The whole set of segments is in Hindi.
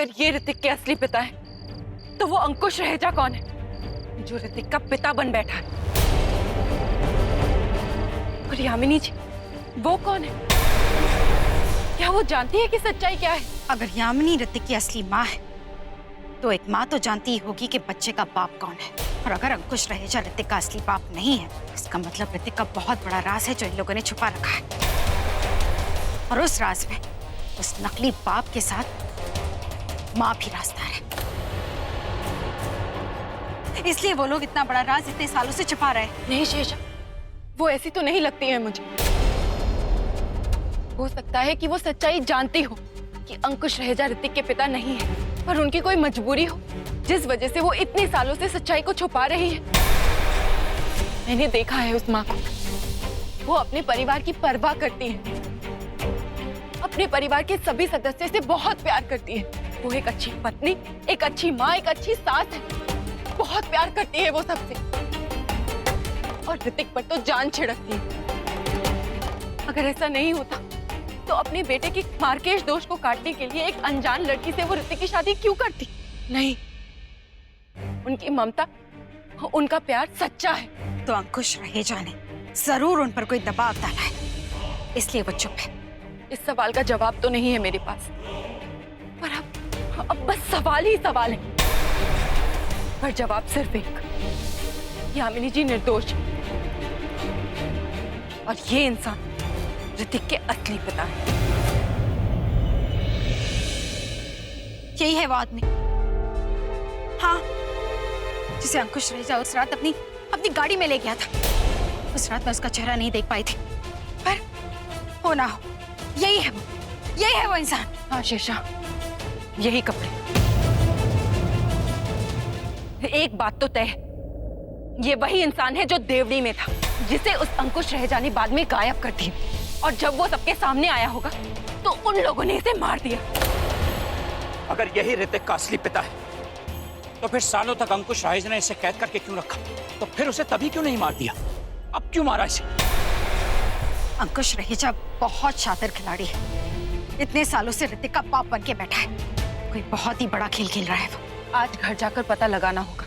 अगर ये ऋतिक के असली पिता है तो वो अंकुश रहेजा कौन है जो ऋतिक का पिता बन बैठा है? और यामिनी जी वो कौन है? क्या वो जानती है कि सच्चाई क्या है? अगर यामिनी ऋतिक की असली माँ है तो एक माँ तो जानती ही होगी कि बच्चे का बाप कौन है। और अगर अंकुश रहेजा ऋतिक का असली बाप नहीं है, इसका मतलब ऋतिक का बहुत बड़ा राज है जो इन लोगों ने छुपा रखा है। और उस राज में उस नकली बाप के साथ माँ भी राजदार है। इसलिए वो लोग इतना बड़ा राज इतने सालों से छुपा रहे हैं। नहीं शेषा, वो ऐसी तो नहीं लगती है मुझे। हो सकता है कि वो सच्चाई जानती हो कि अंकुश रहेजा ऋतिक के पिता नहीं है, पर उनकी कोई मजबूरी हो जिस वजह से वो इतने सालों से सच्चाई को छुपा रही है। मैंने देखा है उस माँ को, वो अपने परिवार की परवाह करती है, अपने परिवार के सभी सदस्यों से बहुत प्यार करती है। वो एक अच्छी पत्नी, एक अच्छी माँ, एक अच्छी सास है। बहुत प्यार करती है वो सबसे, और ऋतिक पर तो जान छिड़कती है। अगर ऐसा नहीं होता तो अपने बेटे के मार्केश दोष को काटने के लिए एक अनजान लड़की से वो ऋतिक की शादी क्यों करती? नहीं, उनकी ममता, उनका प्यार सच्चा है। तो अंकुश रहेजा ने जरूर उन पर कोई दबाव डाला है, इसलिए वो चुप है। इस सवाल का जवाब तो नहीं है मेरे पास, पर अब बस सवाल ही सवाल है। पर जवाब सिर्फ एक, यामिनी जी निर्दोष है और ये इंसान ऋतिक के असली पिता है। यही है वो आदमी, हाँ, जिसे अंकुश रहेजा उस रात अपनी गाड़ी में ले गया था। उस रात मैं उसका चेहरा नहीं देख पाई थी, पर हो ना हो, यही है वो इंसान। हाँ शेषा, यही कपड़े। एक बात तो तय है, ये वही इंसान है जो देवड़ी में था, जिसे उस अंकुश रहेजा ने बाद में गायब कर दिया। और जब वो सबके सामने आया होगा तो उन लोगों ने इसे मार दिया। अगर यही ऋतिक का असली पिता है तो फिर सालों तक अंकुश रहेजा ने इसे कैद करके क्यों रखा? तो फिर उसे तभी क्यों नहीं मार दिया? अब क्यों मारा इसे? अंकुश रहेजा बहुत शातिर खिलाड़ी है। इतने सालों से ऋतिक का बाप बन के बैठा है। कोई बहुत ही बड़ा खेल खेल रहा है वो। आज घर जाकर पता लगाना होगा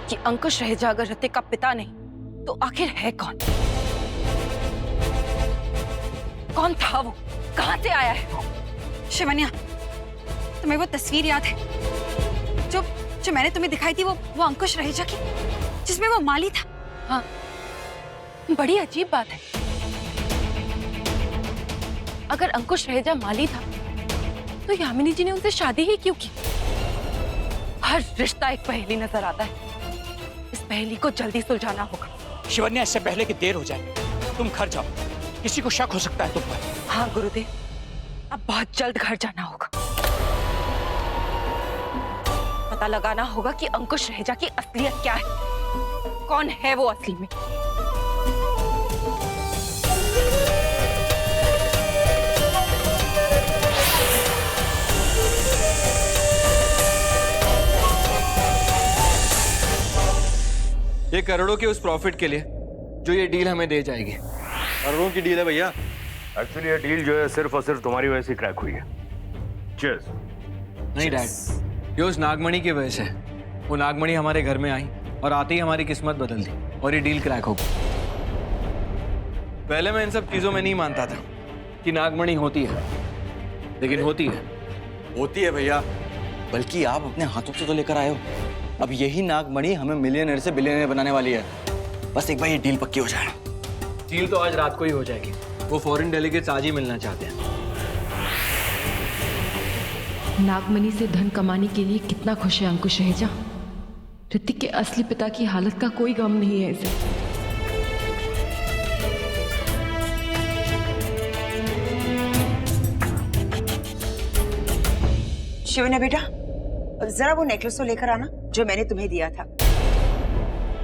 कि अंकुश रहेजा अगर ऋतिक का पिता नहीं तो आखिर है कौन? कौन था वो? कहां से आया है वो? शिवन्या, तुम्हें वो तस्वीर याद है जो मैंने तुम्हें दिखाई थी, वो अंकुश रहेजा की, जिसमें वो माली था? हाँ, बड़ी अजीब बात है। अगर अंकुश रहेजा माली था तो यामिनी जी ने उनसे शादी ही क्यों की? हर रिश्ता एक पहेली नजर आता है। इस पहेली को जल्दी सुलझाना होगा। शिवन्या, इससे पहले कि देर हो जाए तुम घर जाओ, किसी को शक हो सकता है तुम पर। हाँ गुरुदेव, अब बहुत जल्द घर जाना होगा। पता लगाना होगा कि अंकुश रहेजा की असलियत क्या है, कौन है वो असली में। ये करोड़ों के उस प्रॉफिट के लिए जो ये डील हमें दे जाएगी। करोड़ों की डील है भैया। एक्चुअली ये डील जो है सिर्फ और सिर्फ तुम्हारी वजह से क्रैक हुई है। चीयर्स। नहीं डैड, ये उस नागमणि की वजह से। वो नागमणि हमारे घर में आई और आते ही हमारी किस्मत बदल दी और ये डील क्रैक हो गई। पहले मैं इन सब चीजों में नहीं मानता था कि नागमणि होती है, लेकिन होती है। होती है भैया, बल्कि आप अपने हाथों से तो लेकर आए हो। अब यही नागमणि हमें मिलियनर से बिलियनर बनाने वाली है। बस एक बार ये डील पक्की हो जाए। डील तो आज रात को ही हो जाएगी। वो फॉरेन डेलीगेट्स आज ही मिलना चाहते हैं। नागमणि से धन कमाने के लिए कितना खुश है अंकुश रहेजा। ऋतिक के असली पिता की हालत का कोई गम नहीं है इसे। शिवन्या बेटा, जरा वो नेकलेस तो लेकर आना जो मैंने तुम्हें दिया था।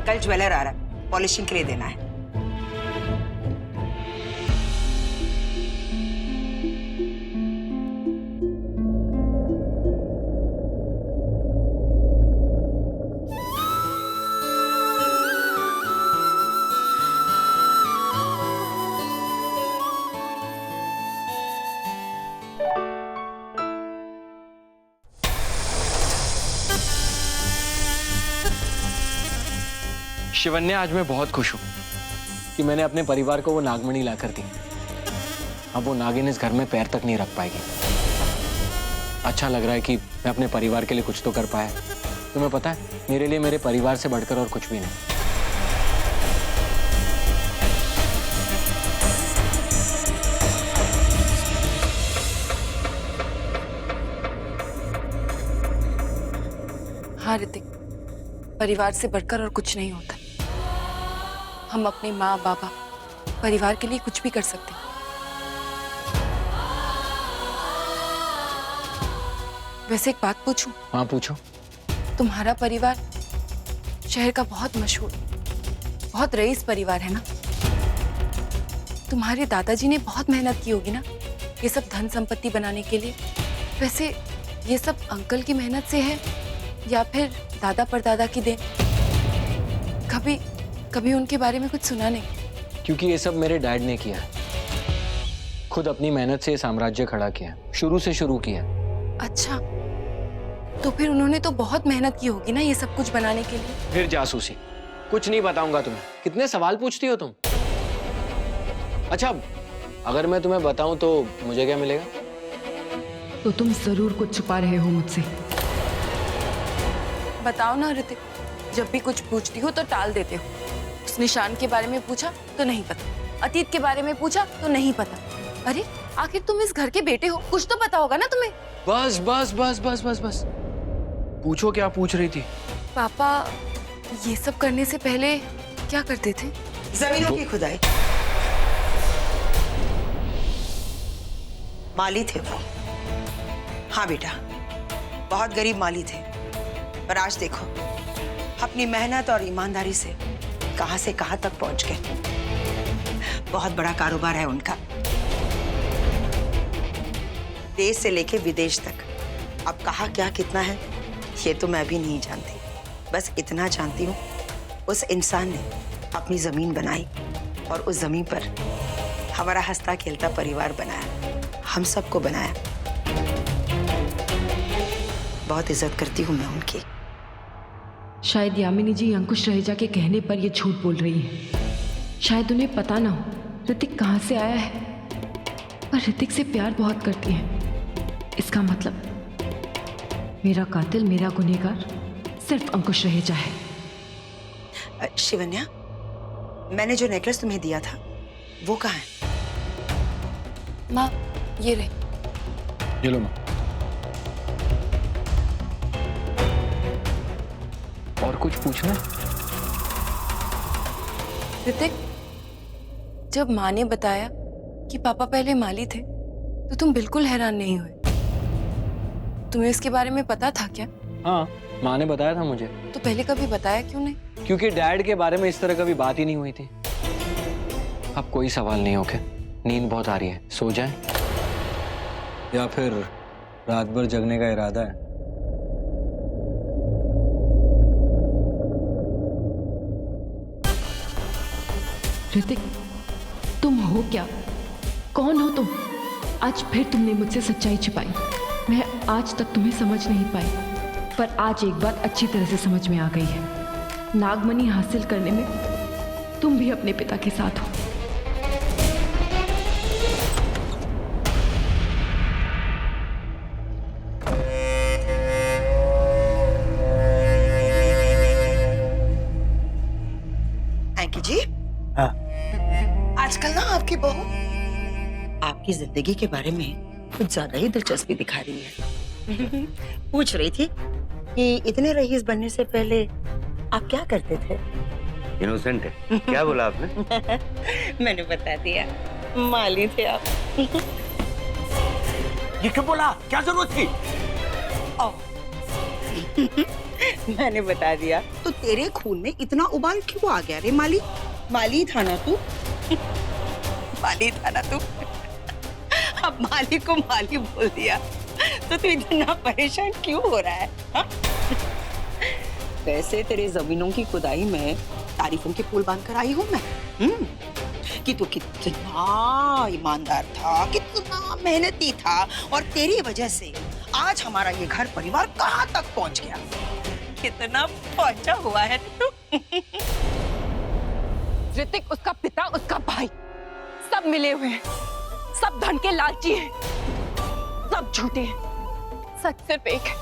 कल ज्वेलर आ रहा है, पॉलिशिंग के लिए देना है। शिवन्या, आज मैं बहुत खुश हूँ कि मैंने अपने परिवार को वो नागमणि ला कर दी। अब वो नागिन इस घर में पैर तक नहीं रख पाएगी। अच्छा लग रहा है कि मैं अपने परिवार के लिए कुछ तो कर पाया। तुम्हें पता है, मेरे लिए मेरे परिवार से बढ़कर और कुछ भी नहीं। हाँ ऋतिक, परिवार से बढ़कर और कुछ नहीं होता। हम अपने माँ बाबा परिवार के लिए कुछ भी कर सकते हैं। वैसे एक बात पूछूं? हाँ पूछो। तुम्हारा परिवार शहर का बहुत मशहूर, बहुत रईस परिवार है ना? तुम्हारे दादाजी ने बहुत मेहनत की होगी ना ये सब धन संपत्ति बनाने के लिए। वैसे ये सब अंकल की मेहनत से है या फिर दादा परदादा की देन? कभी कभी उनके बारे में कुछ सुना नहीं? क्योंकि ये सब मेरे डैड ने किया है। खुद अपनी मेहनत से ये साम्राज्य खड़ा किया, शुरू से शुरू किया। अच्छा, तो फिर उन्होंने तो बहुत मेहनत की होगी ना ये सब कुछ बनाने के लिए। फिर जासूसी? कुछ नहीं बताऊंगा तुम्हें। कितने सवाल पूछती हो तुम? अच्छा, अगर मैं तुम्हें बताऊं तो मुझे क्या मिलेगा? तो तुम जरूर कुछ छुपा रहे हो मुझसे। बताओ ना ऋतिक, जब भी कुछ पूछती हो तो टाल देते हो। उस निशान के बारे में पूछा तो नहीं पता, अतीत के बारे में पूछा तो नहीं पता। अरे आखिर तुम इस घर के बेटे हो, कुछ तो पता होगा ना तुम्हें। बस बस बस बस बस बस, पूछो क्या पूछ रही थी? पापा ये सब करने से पहले क्या करते थे? जमीनों की खुदाई। माली थे वो। हाँ बेटा, बहुत गरीब माली थे, पर आज देखो अपनी मेहनत और ईमानदारी से कहां से कहां तक पहुंच गए। बहुत बड़ा कारोबार है उनका, देश से लेके विदेश तक। अब कहाँ क्या कितना है ये तो मैं भी नहीं जानती, बस इतना जानती हूँ उस इंसान ने अपनी जमीन बनाई और उस जमीन पर हमारा हंसता खेलता परिवार बनाया, हम सबको बनाया। बहुत इज्जत करती हूँ मैं उनकी। शायद यामिनी जी अंकुश रहेजा के कहने पर ये झूठ बोल रही है। शायद उन्हें पता ना हो ऋतिक कहाँ से आया है, पर ऋतिक से प्यार बहुत करती है। इसका मतलब मेरा कातिल, मेरा गुनहगार सिर्फ अंकुश रहेजा है। शिवन्या, मैंने जो नेकलेस तुम्हें दिया था वो कहाँ है? माँ ये रहे। ये लो माँ। और कुछ पूछना? ऋतिक, जब माँ ने बताया कि पापा पहले माली थे तो तुम बिल्कुल हैरान नहीं हुए। तुम्हें इसके बारे में पता था क्या? हाँ, माँ ने बताया था मुझे। तो पहले कभी बताया क्यों नहीं? क्योंकि डैड के बारे में इस तरह कभी बात ही नहीं हुई थी। अब कोई सवाल नहीं। ओके, नींद बहुत आ रही है, सो जाएं? या फिर रात भर जगने का इरादा है? ऋतिक, तुम हो क्या? कौन हो तुम? आज फिर तुमने मुझसे सच्चाई छिपाई। मैं आज तक तुम्हें समझ नहीं पाई, पर आज एक बात अच्छी तरह से समझ में आ गई है। नागमणि हासिल करने में तुम भी अपने पिता के साथ हो। एंकी जी, हाँ। आजकल ना आपकी बहू आपकी जिंदगी के बारे में कुछ ज्यादा ही दिलचस्पी दिखा रही है। पूछ रही थी कि इतने रईस बनने से पहले आप क्या करते थे? इनोसेंट है। क्या बोला आपने? मैंने बता दिया, माली थे आप। ये क्यों बोला? क्या जरूरत थी? मैंने बता दिया तो तेरे खून में इतना उबाल क्यों आ गया रे माली? माली था ना तू? माली था ना तू? अब माली को माली बोल दिया तो तू इतना परेशान क्यों हो रहा है? हा? वैसे तेरे जमीनों की खुदाई में तारीफों के पुल बांध कर आई हूँ मैं। कि तू कितना ईमानदार था, कितना मेहनती था, और तेरी वजह से आज हमारा ये घर परिवार कहाँ तक पहुँच गया। कितना पहुंचा हुआ है तू। ऋतिक, उसका पिता, उसका भाई, सब मिले हुए हैं। सब धन के लालची हैं, सब झूठे हैं। सच सिर्फ एक है,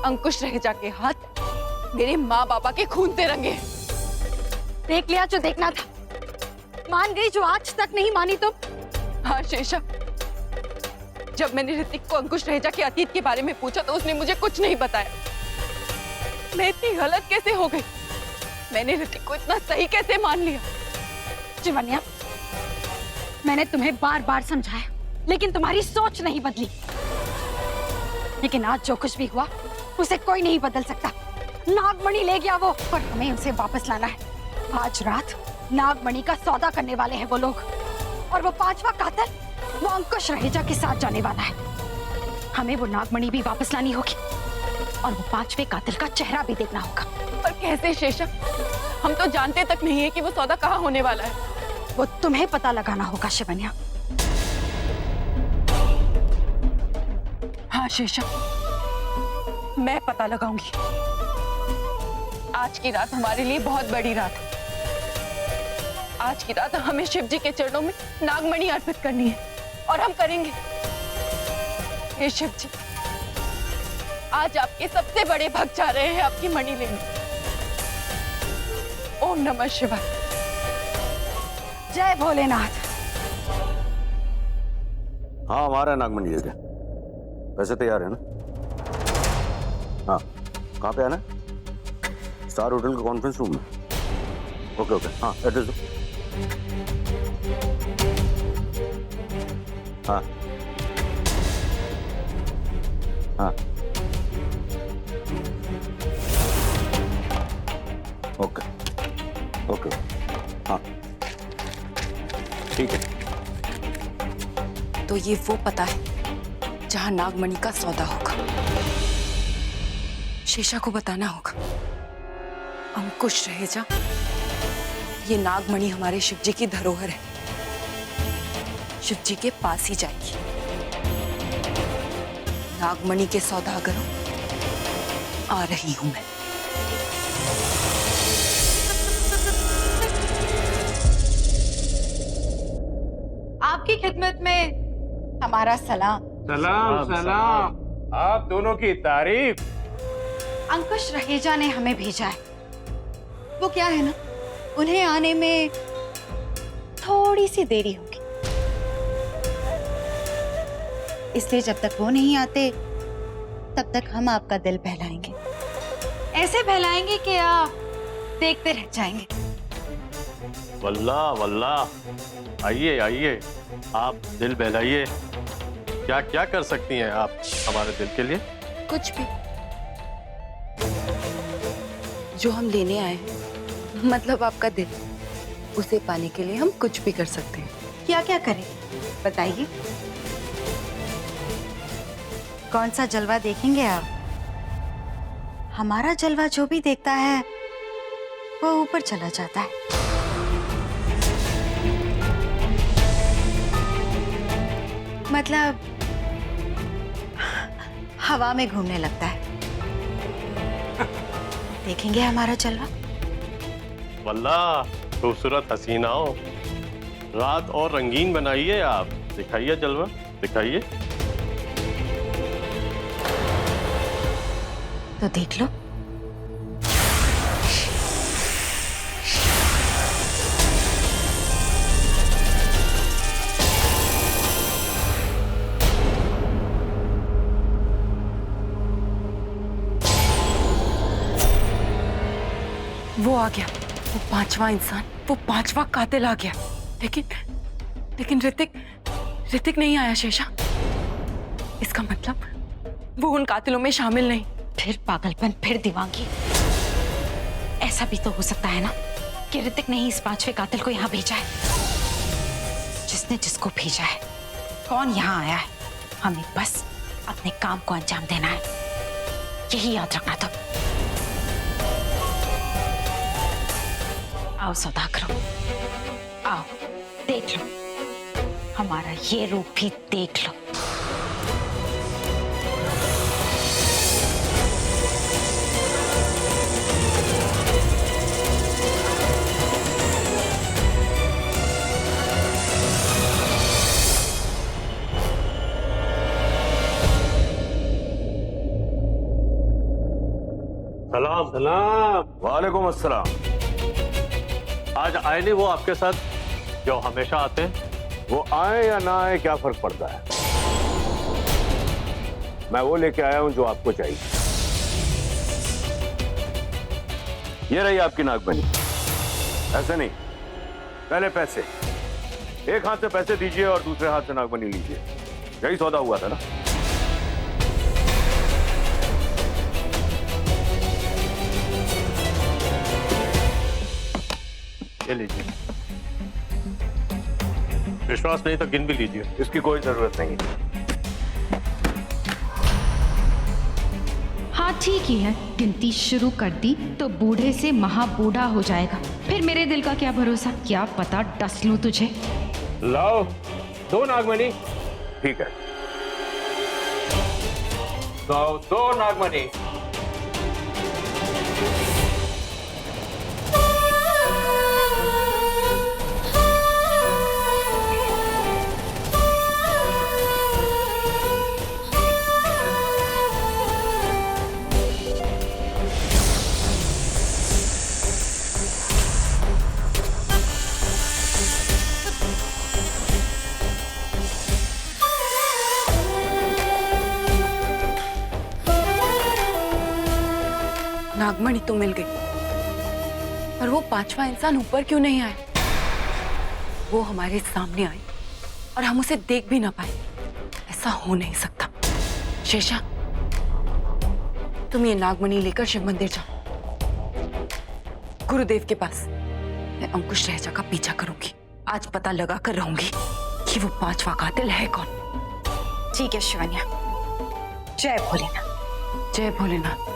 अंकुश रहेजा के हाथ मेरे माँ बापा के खून से रंगे हैं। देख लिया जो देखना था, मान गई जो आज तक नहीं मानी तुम। हाँ शेषा, जब मैंने ऋतिक को अंकुश रहेजा के अतीत के बारे में पूछा तो उसने मुझे कुछ नहीं बताया। मैं इतनी गलत कैसे हो गई? मैंने ऋतिक को इतना सही कैसे मान लिया? शिवन्या, मैंने तुम्हें बार बार समझाया, लेकिन तुम्हारी सोच नहीं बदली। लेकिन आज जो कुछ भी हुआ उसे कोई नहीं बदल सकता। नागमणि ले गया वो, पर हमें उसे वापस लाना है। आज रात नागमणि का सौदा करने वाले हैं वो लोग, और वो पांचवा कातिल वो अंकुश रहेजा के साथ जाने वाला है। हमें वो नागमणि भी वापस लानी होगी, और वो पांचवे कातिल का चेहरा भी देखना होगा। पर कैसे शेषा? हम तो जानते तक नहीं है कि वो सौदा कहाँ होने वाला है। वो तुम्हें पता लगाना होगा शिवन्या। हाँ शेषा, मैं पता लगाऊंगी। आज की रात हमारे लिए बहुत बड़ी रात है। आज की रात हमें शिव जी के चरणों में नागमणि अर्पित करनी है, और हम करेंगे। हे शिव जी, आज आपके सबसे बड़े भक्त जा रहे हैं आपकी मणि लेने। ओम नमः शिवाय। जय भोलेनाथ। हाँ, हमारा नागमणि ले गया। वैसे तैयार है ना? हाँ, कहाँ पे आना? स्टार होटल के कॉन्फ्रेंस रूम में। ओके ओके, हाँ एड्रेस दो। हाँ हाँ ओके ओके, हाँ ठीक है। तो ये वो पता है जहां नागमणि का सौदा होगा। शेषा को बताना होगा, अंकुश रहेजा, ये नागमणि हमारे शिव जी की धरोहर है, शिव जी के पास ही जाएगी। नागमणि के सौदागरों, आ रही हूं मैं। आपकी खिदमत में हमारा सलाम। सलाम सलाम। आप दोनों की तारीफ। अंकुश रहेजा ने हमें भेजा है। वो क्या है ना, उन्हें आने में थोड़ी सी देरी होगी, इसलिए जब तक वो नहीं आते तब तक हम आपका दिल बहलाएंगे। ऐसे बहलाएंगे कि आप देखते रह जाएंगे। वल्लाह वल्लाह, आइए आइए, आप दिल बहलाइए। क्या क्या कर सकती हैं आप हमारे दिल के लिए? कुछ भी, जो हम लेने आए हैं, मतलब आपका दिल, उसे पाने के लिए हम कुछ भी कर सकते हैं। क्या क्या करें बताइए? कौन सा जलवा देखेंगे आप? हमारा जलवा जो भी देखता है वो ऊपर चला जाता है। मतलब हवा में घूमने लगता है। देखेंगे हमारा जलवा? वल्लाह, खूबसूरत हसीनाओं, रात और रंगीन बनाइए आप। दिखाइए जलवा, दिखाइए। तो देख लो। वो आ गया, वो पांचवा इंसान, वो पांचवा कातिल आ गया। लेकिन ऋतिक नहीं आया शेषा। इसका मतलब वो उन कातिलों में शामिल नहीं। फिर पागलपन, फिर दीवानगी। ऐसा भी तो हो सकता है ना कि ऋतिक ने ही इस पांचवे कातिल को यहाँ भेजा है। जिसने जिसको भेजा है, कौन यहाँ आया है, हमें बस अपने काम को अंजाम देना है। यही याद रखना तो। आओ सौदागरों, आओ देख लो, हमारा ये रूप भी देख लो। सलाम सलाम। वालेकुम अस्सलाम। आज आए नहीं वो आपके साथ जो हमेशा आते हैं? वो आए या ना आए क्या फर्क पड़ता है? मैं वो लेके आया हूं जो आपको चाहिए। ये रही आपकी नागमणि। ऐसे नहीं, पहले पैसे। एक हाथ से पैसे दीजिए और दूसरे हाथ से नागमणि लीजिए। यही सौदा हुआ था ना? ये लीजिए। विश्वास नहीं तो गिन भी लीजिए। इसकी कोई जरूरत नहीं। हाँ ठीक ही है, गिनती शुरू कर दी तो बूढ़े से महाबूढ़ा हो जाएगा। फिर मेरे दिल का क्या भरोसा, क्या पता डस लूं तुझे। लाओ 2 नागमणि। ठीक है। लाओ 2 नागमणि। नागमणि तो मिल गई, पर वो 5वां इंसान ऊपर क्यों नहीं आया? वो हमारे सामने आई और हम उसे देख भी ना पाए। ऐसा हो नहीं सकता। शेषा, तुम ये नागमणि लेकर शिव मंदिर जाओ, गुरुदेव के पास। मैं अंकुश रहेजा का पीछा करूंगी। आज पता लगा कर रहूंगी कि वो 5वां कातिल है कौन। ठीक है शिवानिया। जय भोलेनाथ। जय भोलेनाथ।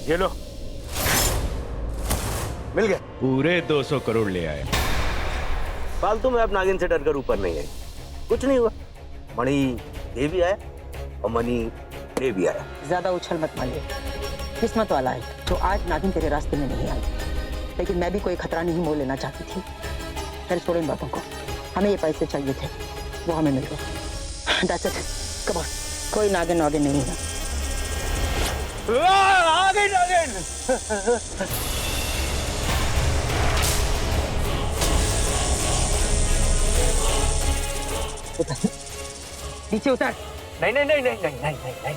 ये लो, मिल गया। पूरे 200 करोड़ ले आए। फालतू में आप नागिन से डरकर ऊपर नहीं आई। कुछ नहीं हुआ। मणि ये भी आया और मणि ये भी आया। ज्यादा उछल मत मारिए। किस्मत वाला है जो आज नागिन तेरे रास्ते में नहीं आई। लेकिन मैं भी कोई खतरा नहीं मोल लेना चाहती थी। फिर छोड़ो इन बातों को। हमें ये पैसे चाहिए थे, वो हमें मिल गए। That's it. Come on. कोई नागिन वागिन नहीं है। नागिन नागिन। नीचे उतर। नहीं नहीं नहीं नहीं नहीं नहीं नहीं नहीं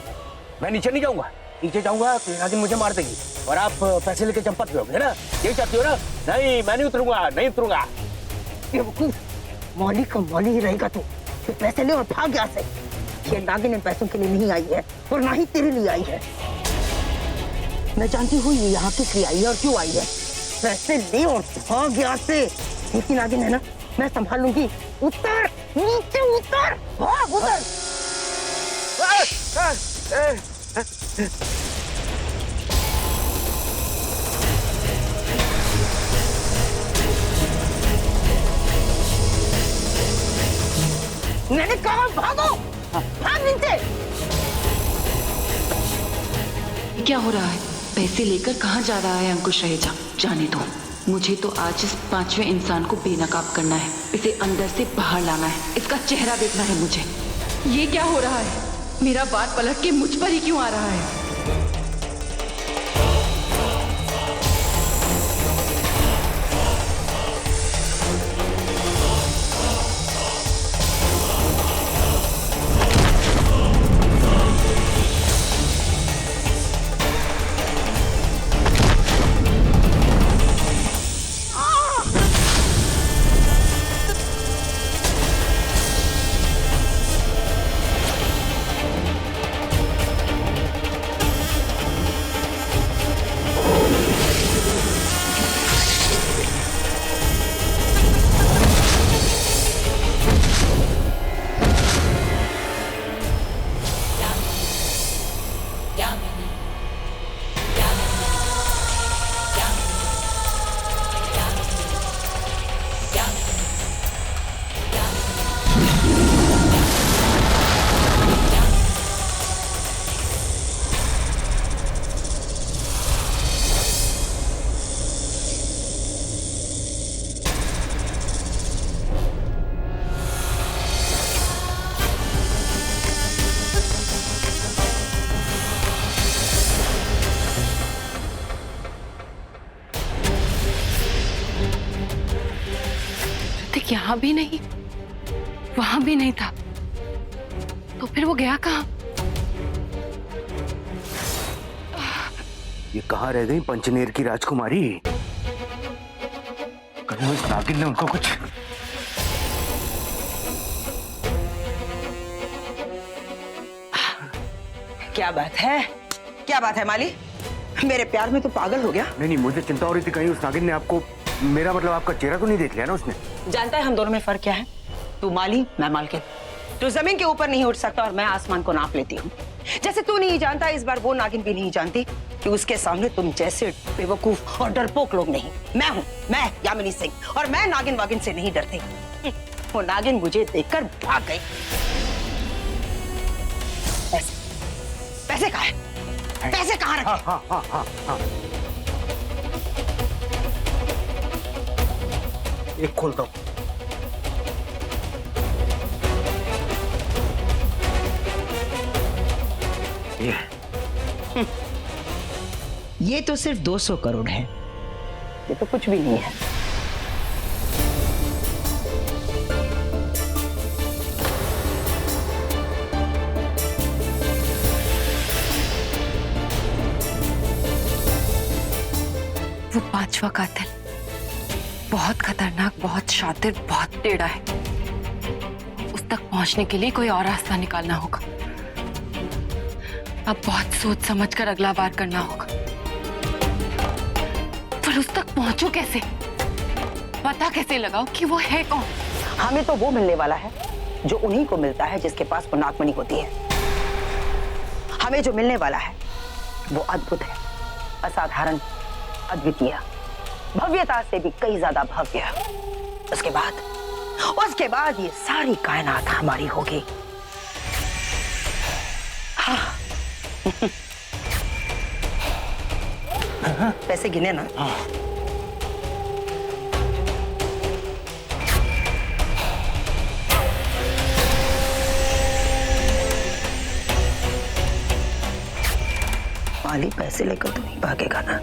मैं नीचे नहीं जाऊंगा। नीचे जाऊंगा तो नागिन मुझे मार देगी और आप पैसे लेके चंपत रहोगे ना, यही चाहती हो ना? नहीं, मैं नहीं उतरूंगा, नहीं उतरूंगा। बेवकूफ, मौली का मौली ही रहेगा तू। तो पैसे ले और भाग यहाँ से। ये नागिन इन पैसों के लिए नहीं आई है और ना ही तेरे लिए आई है। मैं जानती हूँ ये यहाँ किस लिए आई है और क्यों आई है। पैसे ले और भाग यहाँ से। देखी नागिन है ना, मैं संभाल लूंगी। उतर, नीचे उतर, भाग उतर। मैंने कहा भागो, भाग नीचे। क्या हो रहा है? पैसे लेकर कहाँ जा रहा है अंकुश रहेजा? जाने दो, मुझे तो आज इस 5वें इंसान को बेनकाब करना है। इसे अंदर से बाहर लाना है। इसका चेहरा देखना है मुझे। ये क्या हो रहा है? मेरा बार पलट के मुझ पर ही क्यों आ रहा है? यहाँ भी नहीं, वहां भी नहीं था, तो फिर वो गया कहाँ? ये कहाँ रह गई पंचनेर की राजकुमारी? कहीं उस नागिन ने उनको कुछ... क्या बात है, क्या बात है माली? मेरे प्यार में तो पागल हो गया। नहीं, मुझे चिंता हो रही थी कहीं उस नागिन ने आपको, मेरा मतलब आपका चेहरा तो नहीं देख लिया ना उसने? जानता है हम दोनों में फर्क क्या है? तू माली, मैं मालकिन। तू जमीन के ऊपर नहीं उठ सकता और मैं आसमान को नाप लेती हूँ। जैसे तू नहीं जानता, इस बार वो नागिन भी नहीं जानती कि उसके सामने तुम जैसे बेवकूफ और डरपोक लोग नहीं। मैं हूँ, मैं यामिनी सिंह, और मैं नागिन वागिन से नहीं डरती। वो नागिन मुझे देखकर भाग गई। पैसे कहाँ है? पैसे कहाँ रखे? हाँ। एक खोलता हूँ। ये तो सिर्फ 200 करोड़ है, ये तो कुछ भी नहीं है। वो पांचवा कातिल बहुत खतरनाक, बहुत शातिर, बहुत टेढ़ा है। उस तक पहुंचने के लिए कोई और रास्ता निकालना होगा। अब बहुत सोच समझकर अगला बार करना होगा। पर उस तक पहुंचू कैसे? पता कैसे लगाओ कि वो है कौन? हमें तो वो मिलने वाला है जो उन्हीं को मिलता है जिसके पास वो नागमणि होती है। हमें जो मिलने वाला है वो अद्भुत है, असाधारण, अद्वितीय, भव्यता से भी कई ज्यादा भव्य। उसके बाद ये सारी कायनात हमारी होगी। हाँ। पैसे गिने ना? माली, पैसे लेकर तो नहीं भागेगा ना?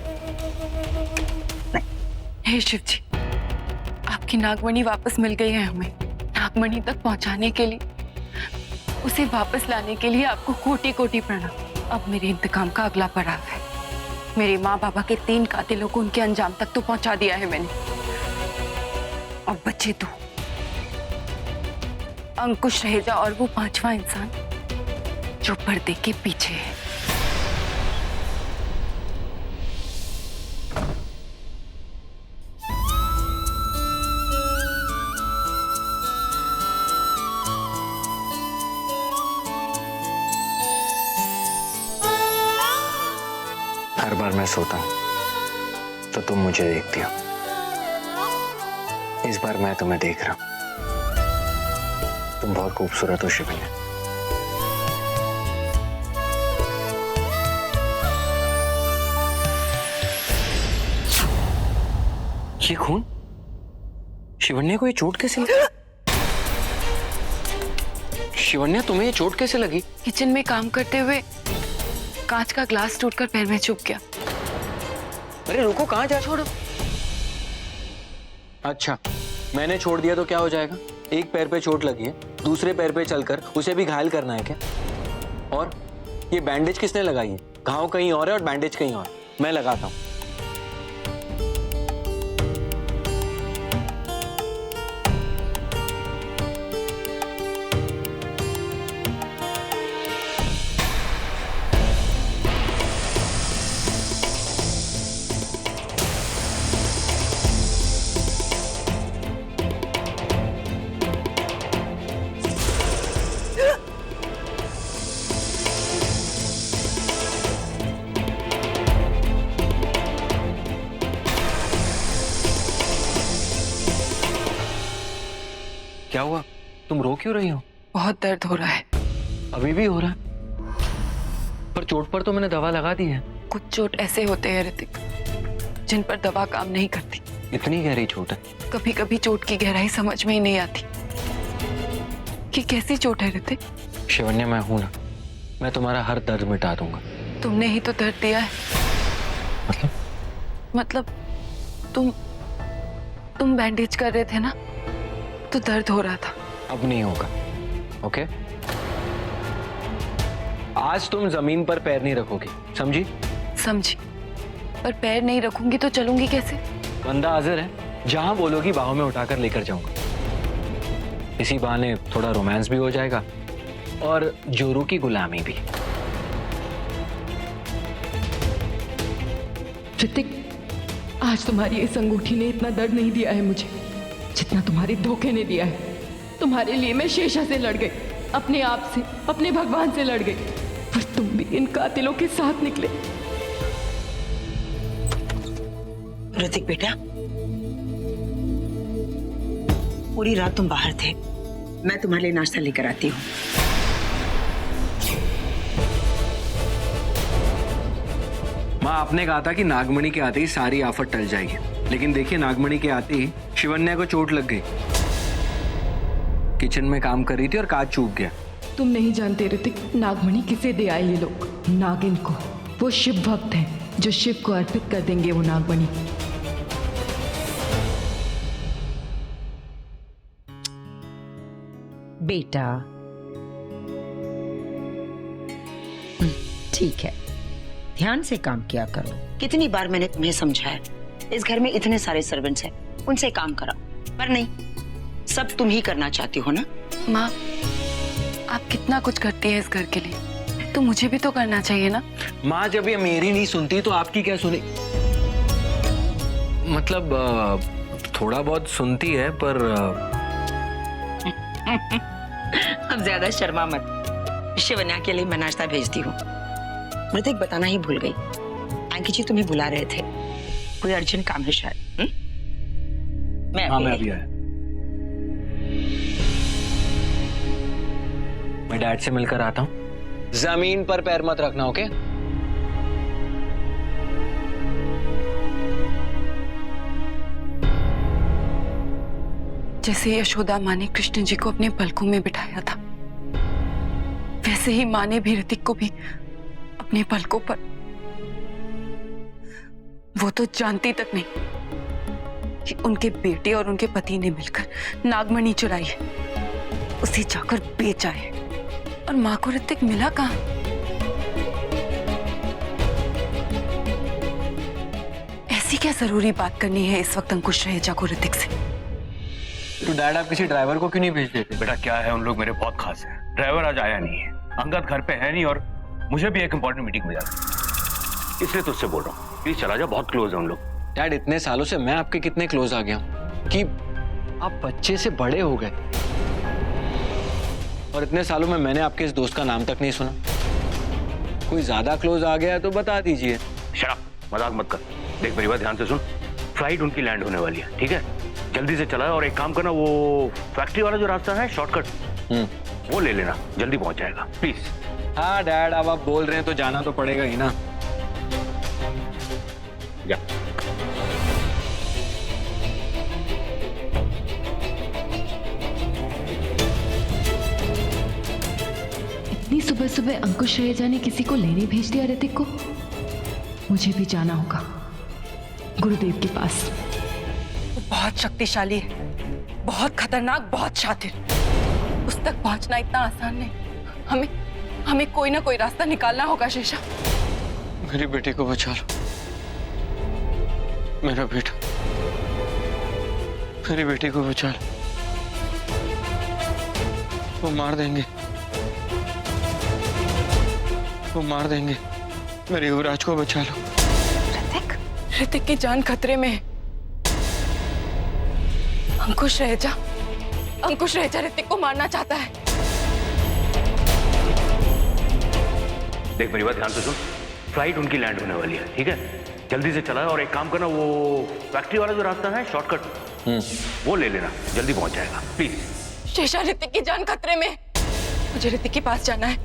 हे शिव जी, आपकी नागमणि वापस मिल गई है हमें। नागमणि तक पहुंचाने के लिए, उसे वापस लाने के लिए आपको कोटि कोटि प्रणाम। अब मेरे इंतकाम का अगला पड़ाव है। मेरे माँ बाबा के 3 कातिलों को उनके अंजाम तक तो पहुंचा दिया है मैंने। अब बचे 2, अंकुश रहेजा और वो 5वां इंसान जो पर्दे के पीछे है। हर बार मैं सोता हूँ तो तुम मुझे देखती हो। इस बार मैं तुम्हें देख रहा हूँ। तुम बहुत खूबसूरत हो शिवन्या। ये खून? शिवन्या को ये चोट कैसे लगी? शिवन्या, तुम्हें ये चोट कैसे लगी? किचन में काम करते हुए कांच का ग्लास टूटकर पैर में चुभ गया। अरे रुको, कहाँ जा? छोड़ो। अच्छा, मैंने छोड़ दिया तो क्या हो जाएगा? एक पैर पे चोट लगी है, दूसरे पैर पे चलकर उसे भी घायल करना है क्या? और ये बैंडेज किसने लगाई है? घाव कहीं और है और बैंडेज कहीं और। मैं लगाता हूँ। क्या हुआ? तुम रो क्यों रही हो? बहुत दर्द हो रहा है। अभी भी हो रहा है? पर चोट पर तो मैंने दवा लगा दी है। कुछ चोट ऐसे होते हैं ऋतिक, जिन पर दवा काम नहीं करती। इतनी गहरी चोट है? कभी कभी चोट की गहराई समझ में ही नहीं आती कि कैसी चोट है ऋतिक। शिवन्या, मैं हूं ना, मैं तुम्हारा हर दर्द मिटा दूंगा। तुमने ही तो दर्द दिया है। मतलब तुम बैंडेज कर रहे थे ना, तो दर्द हो रहा था। अब नहीं होगा, ओके? आज तुम जमीन पर पैर नहीं रखोगी, समझी? समझी, पर पैर नहीं रखूंगी तो चलूंगी कैसे? बंदा हाजिर है, जहां बोलोगी बाहों में उठाकर लेकर जाऊंगा। इसी बहाने थोड़ा रोमांस भी हो जाएगा और जोरू की गुलामी भी। ऋतिक, आज तुम्हारी इस अंगूठी ने इतना दर्द नहीं दिया है मुझे जितना तुम्हारे धोखे ने दिया है। तुम्हारे लिए मैं शेषा से लड़ गई, अपने आप से, अपने भगवान से लड़ गई, पर तुम भी इन कातिलों के साथ निकले। ऋतिक बेटा, पूरी रात तुम बाहर थे, मैं तुम्हारे लिए नाश्ता लेकर आती हूँ। माँ, आपने कहा था कि नागमणि के आते ही सारी आफत टल जाएगी, लेकिन देखिए नागमणि के आते ही शिवन्या को चोट लग गई। किचन में काम कर रही थी और कांच चूक गया। तुम नहीं जानते ऋतिक, नागमणि किसे दे आए ये लोग? नागिन को। वो शिव भक्त हैं जो शिव को अर्पित कर देंगे वो नागमणि। बेटा ठीक है, ध्यान से काम किया करो। कितनी बार मैंने तुम्हें समझाया, इस घर में इतने सारे सर्वेंट्स हैं, उनसे काम कराओ, पर नहीं, सब तुम ही करना चाहती हो ना। माँ, आप कितना कुछ करती हैं इस घर के लिए, तो मुझे भी तो करना चाहिए ना। माँ, जब ये मेरी नहीं सुनती तो आपकी क्या सुनी? मतलब थोड़ा बहुत सुनती है, पर अब ज्यादा शर्मा मत। शिवन्या के लिए मैं नाश्ता भेजती हूँ। ऋतिक बताना ही भूल गई, अंकी जी तुम्हें बुला रहे थे, कोई अर्जेंट काम है शायद। मैं अभी आया। मैं डैड से मिलकर आता हूँ। जमीन पर पैर मत रखना, ओके? जैसे यशोदा माँ ने कृष्ण जी को अपने पलकों में बिठाया था, वैसे ही माँ ने भी ऋतिक को भी अपने पलकों पर। वो तो जानती तक नहीं कि उनके बेटे और उनके पति ने मिलकर नागमणि चुराई है, उसे जाकर बेचा है। और माँ को ऋतिक मिला कहाँ? ऐसी क्या जरूरी बात करनी है इस वक्त अंकुश रहेजा को ऋतिक से? तो डैड, आप किसी ड्राइवर को क्यों नहीं भेज देते? बेटा क्या है, उन लोग मेरे बहुत खास हैं। ड्राइवर आज आया नहीं है, अंगद घर पे है नहीं, और मुझे भी एक इंपॉर्टेंट मीटिंग में जाना है, इसलिए तुझसे बोल रहा हूँ, प्लीज चला जा, बहुत क्लोज है उन लोग। डैड, इतने सालों से मैं आपके कितने क्लोज आ गया हूँ कि आप बच्चे से बड़े हो गए, और इतने सालों में मैंने आपके इस दोस्त का नाम तक नहीं सुना। कोई ज्यादा क्लोज आ गया है तो बता दीजिए। शट अप, मजाक मत कर। देख मेरी बात ध्यान से सुन, फ्लाइट उनकी लैंड होने वाली है, ठीक है? जल्दी से चला, और एक काम करना, वो फैक्ट्री वाला जो रास्ता है शॉर्टकट, वो ले लेना, जल्दी पहुंच जाएगा, प्लीज। हाँ डैड, अब आप बोल रहे हैं तो जाना तो पड़ेगा ही ना। या इतनी सुबह सुबह अंकुश रहेजा ने किसी को लेने भेज दिया ऋतिक को। मुझे भी जाना होगा गुरुदेव के पास। वो बहुत शक्तिशाली है, बहुत खतरनाक, बहुत शातिर। उस तक पहुंचना इतना आसान नहीं। हमें कोई ना कोई रास्ता निकालना होगा शेषा। मेरी बेटी को बचा लो, मेरा बेटा, मेरी बेटी को बचा लो। वो मार देंगे, वो मार देंगे। मेरे युवराज को बचा लो। ऋतिक की जान खतरे में है। अंकुश रहेजा ऋतिक को मारना चाहता है। देख मेरी बात ध्यान से सुन, फ्लाइट उनकी लैंड होने वाली है, ठीक है? जल्दी से चला, और एक काम करना, वो फैक्ट्री वाला जो रास्ता है शॉर्टकट, वो ले लेना, जल्दी पहुंच जाएगा, प्लीज। शेषा, ऋतिक की जान खतरे में है। मुझे ऋतिक के पास जाना है,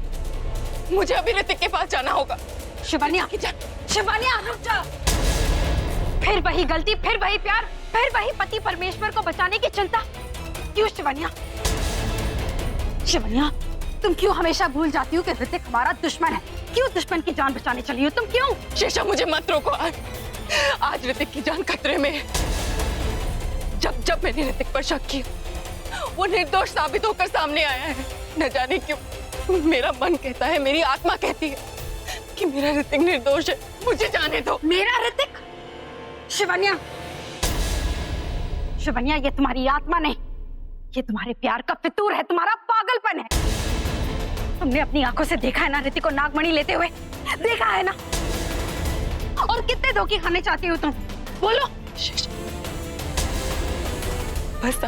मुझे अभी ऋतिक के पास जाना होगा। शिवानिया, शिवानिया रुक जा। फिर वही गलती, फिर वही प्यार, फिर वही पति परमेश्वर को बचाने की चिंता। क्यों शिवानिया? शिवानिया, तुम क्यों हमेशा भूल जाती हो कि ऋतिक हमारा दुश्मन है? क्यों दुश्मन की जान बचाने चली हो तुम? क्यों? शेषा, मुझे मत रोको। आज ऋतिक की जान खतरे में है। जब मैंने ऋतिक पर शक किया, वो निर्दोष साबित होकर सामने आया है। न जाने क्यों मेरा मन कहता है, मेरी आत्मा कहती है कि मेरा ऋतिक निर्दोष है। मुझे जाने दो। मेरा ऋतिक? शिवन्या, शिवन्या, ये तुम्हारी आत्मा नहीं, ये तुम्हारे प्यार का फितूर है, तुम्हारा पागलपन है। तुमने अपनी आंखों से देखा है ना ऋतिक को नागमणि लेते हुए? देखा है ना? और कितने धोखे खाने चाहती हो तुम? बोलो। बस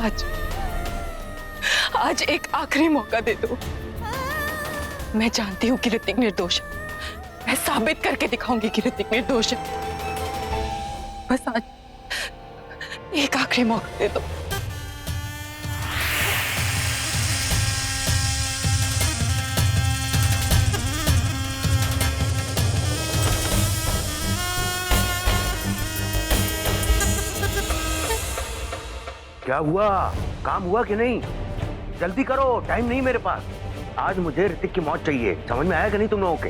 आज एक आखिरी मौका दे दो। मैं जानती हूँ कि ऋतिक निर्दोष है। मैं साबित करके दिखाऊंगी कि ऋतिक निर्दोष है। बस आज एक आखिरी मौका दे दो। क्या हुआ? काम हुआ कि नहीं? जल्दी करो, टाइम नहीं मेरे पास। आज मुझे ऋतिक की मौत चाहिए। समझ में आया कि नहीं तुम लोगों के?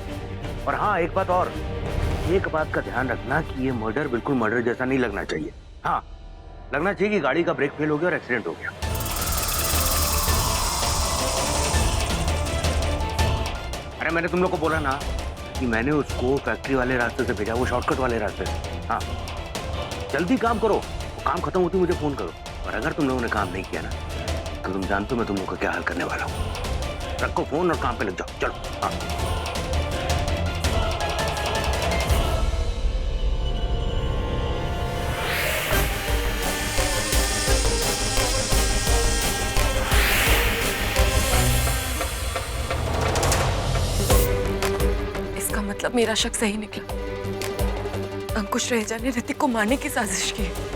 और हाँ, एक बात और, एक बात का ध्यान रखना कि ये मर्डर बिल्कुल मर्डर जैसा नहीं लगना चाहिए। हाँ, लगना चाहिए कि गाड़ी का ब्रेक फेल हो गया और एक्सीडेंट हो गया। अरे मैंने तुम लोग को बोला ना कि मैंने उसको फैक्ट्री वाले रास्ते से भेजा, वो शॉर्टकट वाले रास्ते से। हाँ, जल्दी काम करो, काम खत्म होती मुझे फोन करो। और अगर तुम लोगों ने काम नहीं किया ना, तो तुम जानते हो मैं तुम लोगों का क्या हाल करने वाला हूँ। रखो फोन और काम पे लग जाओ। चलो। हाँ। इसका मतलब मेरा शक सही निकला। अंकुश रहेजा ने ऋतिक को मारने की साजिश की है।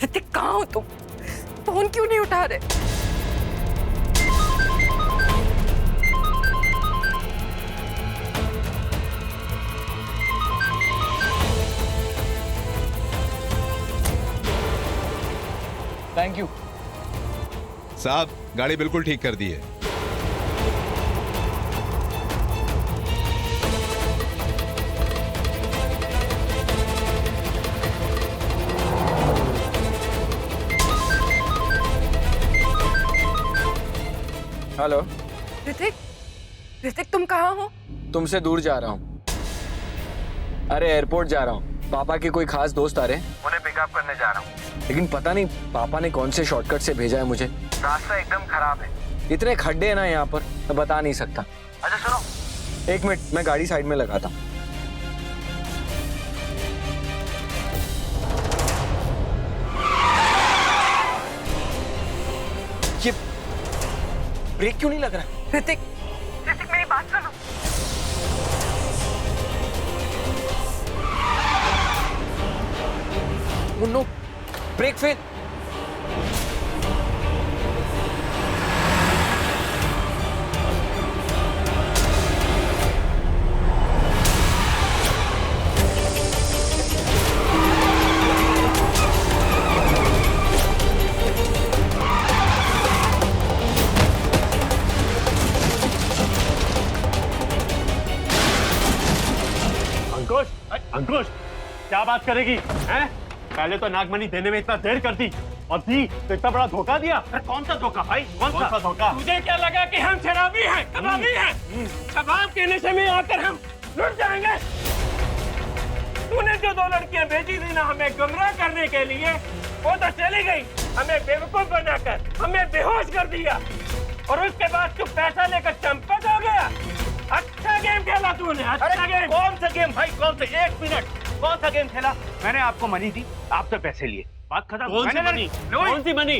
ऋतिक, कहाँ हो तुम? फोन क्यों नहीं उठा रहे? थैंक यू साहब, गाड़ी बिल्कुल ठीक कर दी है। हेलो ऋतिक, ऋतिक तुम कहाँ हो? तुमसे दूर जा रहा हूँ। अरे एयरपोर्ट जा रहा हूँ, पापा के कोई खास दोस्त आ रहे हैं, उन्हें पिकअप करने जा रहा हूँ। लेकिन पता नहीं पापा ने कौन से शॉर्टकट से भेजा है मुझे। रास्ता एकदम खराब है, इतने खड्डे हैं ना यहाँ पर, मैं बता नहीं सकता। अच्छा सुनो, एक मिनट, मैं गाड़ी साइड में लगाता हूँ। ये ब्रेक क्यों नहीं लग रहा? ऋतिक, ऋतिक मेरी बात सुनो। Munno, brake fail. अंकुश, अंकुश, क्या बात करेगी हैं? पहले तो नागमणि देने में इतना देर कर दी, और दी तो इतना बड़ा धोखा दिया। अरे कौन सा धोखा भाई? कौन सा धोखा? तुझे क्या लगा कि हम शराबी हैं, कबाबी हैं? शराब के नशे में आकर हम लुट जाएंगे? तूने जो 2 लड़कियां भेजी थी ना हमें गुमराह करने के लिए, वो तो चली गई, हमें बेवकूफ बनाकर हमें बेहोश कर दिया, और उसके बाद तू पैसा लेकर चंपत हो गया। अच्छा गेम खेला तूने, अच्छा गेम। कौन सा गेम भाई? कौन सा? 1 मिनट, कौन सा गेम खेला? मैंने आपको मनी दी, आपसे पैसे लिए, बात खत्म। कौन सी मनी? कौन सी मनी?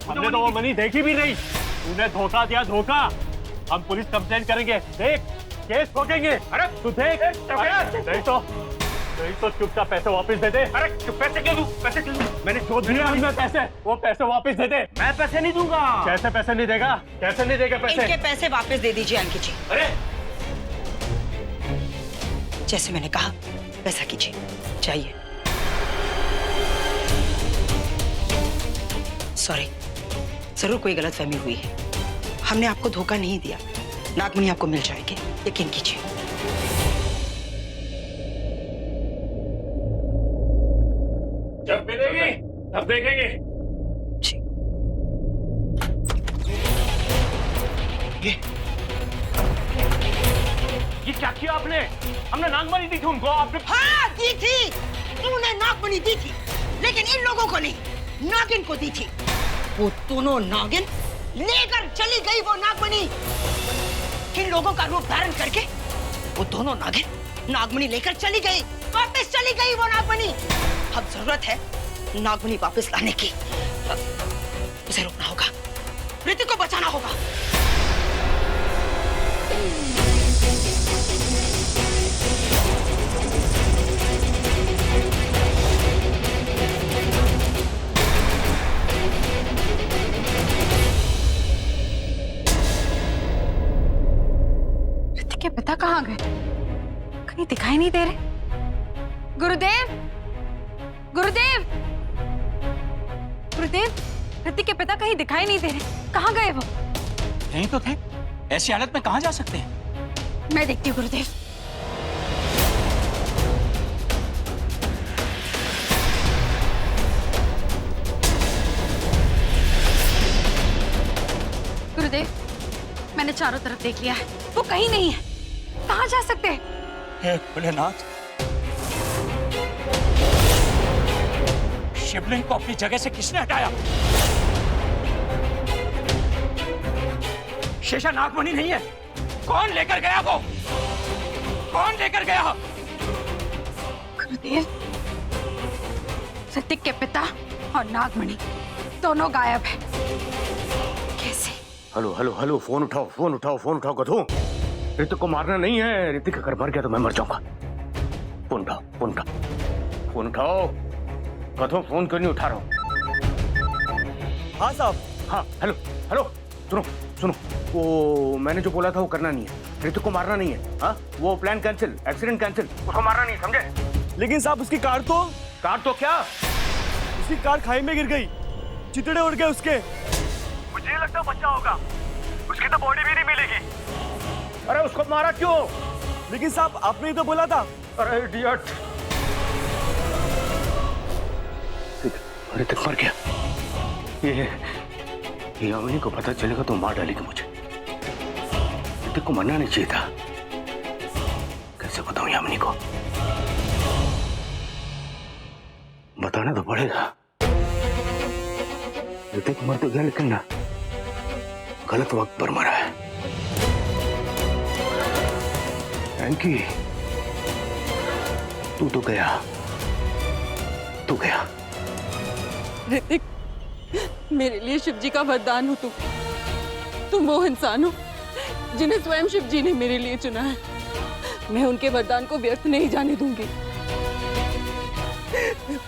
हमने तो वो मनी देखी भी नहीं। तूने धोखा दिया, धोखा। हम पुलिस कंप्लेंट करेंगे, देख केस ठोकेंगे। अरे तू देख, नहीं तो चुपचाप पैसे वापस दे दे। अरे पैसे क्यों दूं? पैसे क्यों दूं? मैंने जो दिया हमने पैसे, वो पैसे वापस दे दे। मैं पैसे नहीं दूंगा। कैसे पैसे नहीं देगा? कैसे नहीं देगा पैसे? इनके पैसे वापस दे दीजिए अंकित जी। अरे जैसे मैंने कहा वैसा कीजिए, चाहिए। सॉरी, जरूर कोई गलतफहमी हुई है। हमने आपको धोखा नहीं दिया, नागमणि आपको मिल जाएगी, यकीन कीजिए। अब देखेंगे। ये क्या किया आपने? हमने नागमणि दी थी उनको, आपने। हाँ दी थी, तूने नागमणि दी थी, लेकिन इन लोगों को नहीं, नागिन को दी थी। वो दोनों नागिन लेकर चली गई वो नागमणि। किन लोगों का रूप धारण करके वो दोनों नागिन नागमणि लेकर चली गई, वापस चली गई वो नागमणि। अब जरूरत है नागमणि वापस लाने की। उसे रोकना होगा, ऋतिक को बचाना होगा। ऋतिक के पिता कहाँ गए? कहीं दिखाई नहीं दे रहे। गुरुदेव, गुरुदेव, गुरुदेव, ऋतिक के पिता कहीं दिखाई नहीं दे रहे। कहाँ गए वो? यहीं तो थे। ऐसी हालत में कहाँ जा सकते हैं? मैं देखती हूँ गुरुदेव। गुरुदेव, मैंने चारों तरफ देख लिया है, वो कहीं नहीं है। कहाँ जा सकते हैं? हे भोलेनाथ, शिवलिंग को अपनी जगह से किसने हटाया? शेषा नागमणि नहीं है। कौन लेकर गया वो? कौन लेकर गया? गुरुदेव, ऋतिक के पिता और नागमणि दोनों गायब है। कैसे? हेलो हेलो हेलो, फोन उठाओ, फोन उठाओ, फोन उठाओ गधू। ऋतिक को मारना नहीं है। ऋतिक अगर मर गया तो मैं मर जाऊंगा। फोन उठाओ, फोन उठाओ, फोन उठाओ गधू। फोन क्यों नहीं उठा रहा हूँ? हाँ साहब। हाँ हेलो हेलो, सुनो सुनो, वो मैंने जो बोला था वो करना नहीं है। ऋतिक को मारना नहीं है। हाँ, वो प्लान कैंसिल, एक्सीडेंट कैंसिल, उसको मारना नहीं, समझे? लेकिन साहब उसकी कार तो क्या? उसकी कार खाई में गिर गई, चितड़े उड़ गए उसके। मुझे लगता बच्चा होगा, उसकी तो बॉडी भी नहीं मिलेगी। अरे उसको मारा क्यों? लेकिन साहब आपने ही तो बोला था। अरे इडियट, ऋतिक मर गया। ये यामिनी को पता चलेगा तो मार डालेगी मुझे। ऋतिक को मरना नहीं चाहिए था। कैसे बताऊं यामिनी को? बताना तो पड़ेगा। ऋतिक मर तो गया, लेकिन ना गलत वक्त पर मरा है। एंकी, तू तो गया, तू गया। ऋतिक, मेरे लिए शिव जी का वरदान हो तुम वो इंसान हो जिन्हें स्वयं शिव जी ने मेरे लिए चुना है। मैं उनके वरदान को व्यर्थ नहीं जाने दूंगी।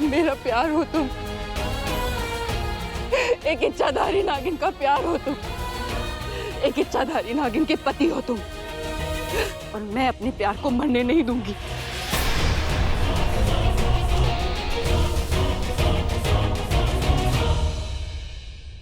मेरा प्यार हो तुम, एक इच्छाधारी नागिन का प्यार हो तुम, एक इच्छाधारी नागिन के पति हो तुम, और मैं अपने प्यार को मरने नहीं दूंगी।